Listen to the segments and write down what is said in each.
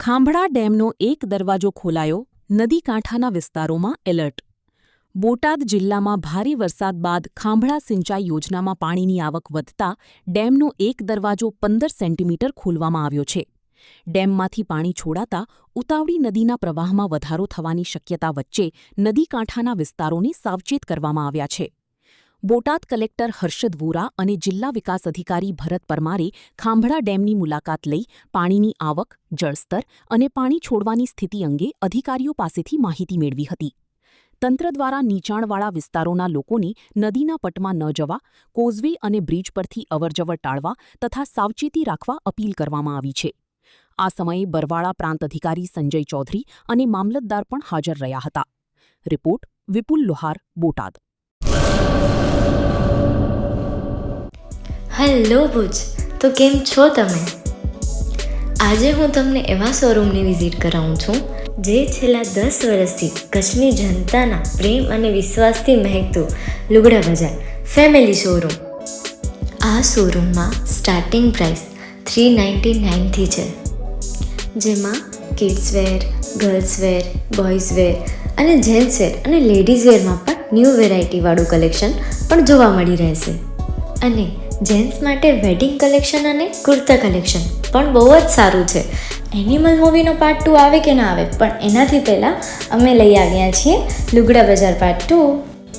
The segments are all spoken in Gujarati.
ખાંભળા ડેમનો એક દરવાજો ખોલાયો, નદી કાંઠાના વિસ્તારોમાં એલર્ટ. બોટાદ જિલ્લામાં ભારે વરસાદ બાદ ખાંભળા સિંચાઈ યોજનામાં પાણીની આવક વધતા ડેમનો એક દરવાજો 15 સેન્ટીમીટર ખોલવામાં આવ્યો છે. ડેમમાંથી પાણી છોડાતા ઉતાવળી નદીના પ્રવાહમાં વધારો થવાની શક્યતા વચ્ચે નદી કાંઠાના વિસ્તારોને સાવચેત કરવામાં આવ્યા છે. બોટાદ કલેક્ટર હર્ષદ વોરા અને જિલ્લા વિકાસ અધિકારી ભરત પરમારે ખાંભળા ડેમની મુલાકાત લઈ પાણીની આવક, જળસ્તર અને પાણી છોડવાની સ્થિતિ અંગે અધિકારીઓ પાસેથી માહિતી મેળવી હતી. તંત્ર દ્વારા નીચાણવાળા વિસ્તારોના લોકોને નદીના પટમાં ન જવા, કોઝવે અને બ્રિજ પરથી અવરજવર ટાળવા તથા સાવચેતી રાખવા અપીલ કરવામાં આવી છે. આ સમયે બરવાળા પ્રાંત અધિકારી સંજય ચૌધરી અને મામલતદાર પણ હાજર રહ્યા હતા. રિપોર્ટ વિપુલ લોહાર, બોટાદ. હેલો ભુજ, તો કેમ છો તમે? આજે હું તમને એવા શોરૂમની વિઝિટ કરાવું છું જે છેલ્લા 10 વર્ષથી કચ્છની જનતાના પ્રેમ અને વિશ્વાસથી મહેકતું લુગડા બજાર ફેમિલી શોરૂમ. આ શોરૂમમાં સ્ટાર્ટિંગ પ્રાઇસ 399થી છે, જેમાં કિડ્સવેર, ગર્લ્સવેર, બોયઝવેર અને જેન્ટ્સવેર અને લેડીઝવેરમાં પણ ન્યૂ વેરાયટીવાળું કલેક્શન પણ જોવા મળી રહેશે. અને જેન્ટ્સ માટે વેડિંગ કલેક્શન અને કુર્તા કલેક્શન પણ બહુ જ સારું છે. એનિમલ મૂવીનો પાર્ટ 2 આવે કે ના આવે, પણ એનાથી પહેલાં અમે લઈ આવ્યા છીએ લુગડા બજાર પાર્ટ 2,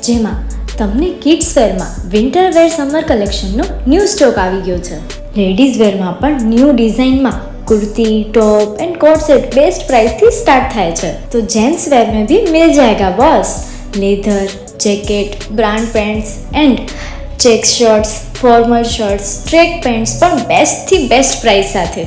જેમાં તમને કિડ્સવેરમાં વિન્ટર વેર સમર કલેક્શનનો ન્યૂ સ્ટોક આવી ગયો છે. લેડીઝ વેરમાં પણ ન્યૂ ડિઝાઇનમાં kurti, top and coat set best price थी स्टार्ट थाय छे. तो जेंट्स वेर में भी मिल जाएगा boss. Leather, jacket, brand pants and check shirts, formal shirts, track pants પણ બેસ્ટ થી બેસ્ટ પ્રાઇસ સાથે.